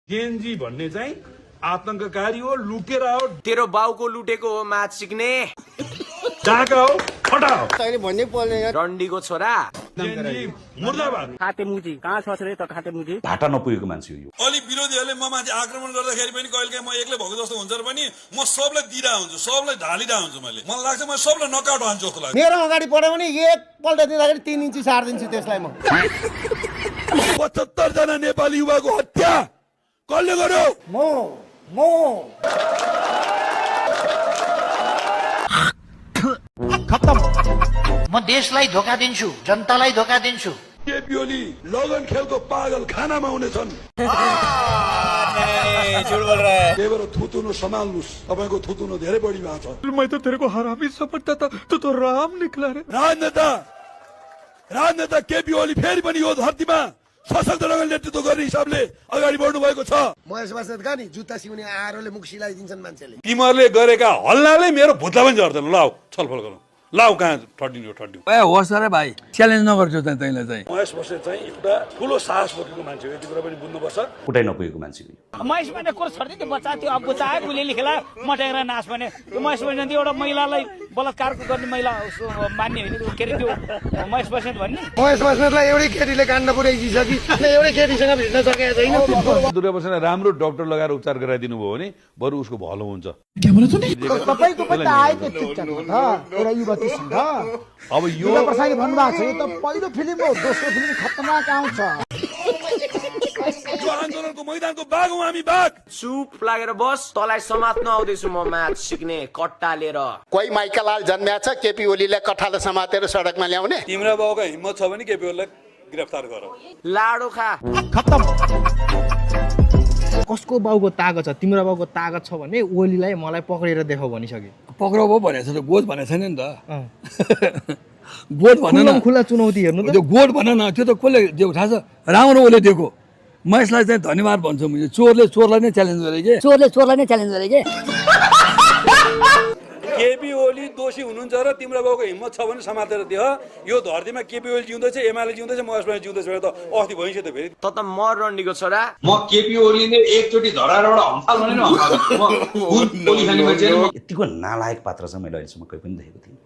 Gen Z भन्ने चाहिँ आतंककारी हो, लुकेर हो। तेरो बाउको लुटेको हो म्याच सिक्ने। जागा हो, फटाओ। तैँले भन्नै पर्ने यार। रन्डीको छोरा जेनजी मुर्दाबाद। खाते मुजी कहाँ छ रे त खाते मुजी भाटा नपुगेको मान्छे हो यो। अलि विरोधीहरूले म माथि आक्रमण गर्दाखेरि पनि कहिलेकाहीँ म एक्लै भएको जस्तो हुन्छ र पनि म सबलाई दिइरा हुन्छु, सबलाई ढालिरा हुन्छु। मलाई लाग्छ म सबलाई नकआउट हान्छु जस्तो लाग्छ। मेरो अगाडि पढ्यो भने एकपल्ट दिँदाखेरि 3 इन्ची सार्दिन्छु त्यसलाई म। 75 जना नेपाली युवाको हत्या कसले गर्यो? म खत्तम। म देशलाई धोका दिन्छु, जनतालाई धोका दिन्छु। केपी ओली लगन खेलको पागल खानामा हुनेछन्। त्यही भएर थुतुनो सम्हाल्नुहोस्, तपाईँको थुतुनो धेरै बढी भएको छ। मैं तो तेरे को हरामी समझता था, तू तो राम निकला रे। राजनेता केपी ओली फेरि पनि यो धरतीमा सशक्त ढङ्गले नेतृत्व गर्ने हिसाबले अगाडि बढ्नु भएको छ। महेश बस्नेत कहाँ नि जुत्ता सिउने आरोले मुख सिलाइदिन्छन् मान्छेले। तिमीहरूले गरेका हल्लाले मेरो भुत्ला पनि झर्दैन। ल छलफल गरौँ। लाउ कहाँ ठड्डिनु होस् र भाइ, च्यालेन्ज नगर्छु चाहिँ तैँलाई चाहिँ। महेश बस्नेत चाहिँ एउटा ठुलो साहस बोकेको मान्छे हो, यति कुरा पनि बुझ्नुपर्छ। कुटाइ नपुगेको मान्छे हो यो। महेश भने कोर्स छोड्दै त्यो बच्चा त्यो अब बुझाए गुलेली खेला मटेर नाच भने त्यो महेश बस्नेत एउटा महिलालाई बलात्कार गर्ने महिला मान्ने होइन के अरे त्यो महेश बस्नेत भन्ने। महेश बस्नेतलाई एउटै केटीले काण्ड पुर्याइदिसकि एउटै केटीसँग भेट्न सकेको छैन। दुर्गा बस्नेतलाई राम्रो डाक्टर लगाएर उपचार गराइदिनु भयो भने बरु उसको भलो हुन्छ। तपाईको पनि आएको ठिक छ एउटा युवतीसँग। अब यो प्रसादी भन्नुभएको छ यो त पहिलो फिल्म हो, दोस्रो फिल्म खतरनाक आउँछ। यो आन्दोलनको मैदानको बाघ हौँ हामी, बाघ। चुप लागेर बस, तँलाई समात्न आउँदैछु म म्याच सिक्ने कट्टा लिएर। कोही माइकलाल जन्म्या छ केपी ओलीलाई कठालो समातेर सडकमा ल्याउने। तिम्रा बाउका हिम्मत छ भने केपी ओलीलाई गिरफ्तार गरौ। लाडो खा। खत्तम। कसको बाउको तागत छ? तिम्रो बाउको तागत छ भने ओलीलाई मलाई पक्रेर देखाउ भनिसक्यो। पक्राउ भयो भनेको छ त, गोठ भनेको छैन नि त। गोठ भन न, खुला चुनौती हेर्नु त। त्यो गोठ भन न, त्यो त कसले दिएको थाहा छ? राम्रो ओले दिएको। महेशलाई चाहिँ धन्यवाद भन्छु म। चोरले चोरलाई नै च्यालेन्ज गरे के। केपी ओली दोषी हुनुहुन्छ र तिम्रो बाउको हिम्मत छ भने समातेर दियो। यो धरतीमा केपी ओली जिउँदैछ, एमाले जिउँदैछ, महेश बस्नेत जिउँदैछ भने त अस्ति भइसक्यो त फेरि। त मर रन्डीको छोरा। म केपी ओलीले एकचोटि धराबाट हम्फाल भने नि हम्फाल। यतिको नालायक पात्र चाहिँ मैले अहिलेसम्म कहीँ पनि देखेको थिइनँ।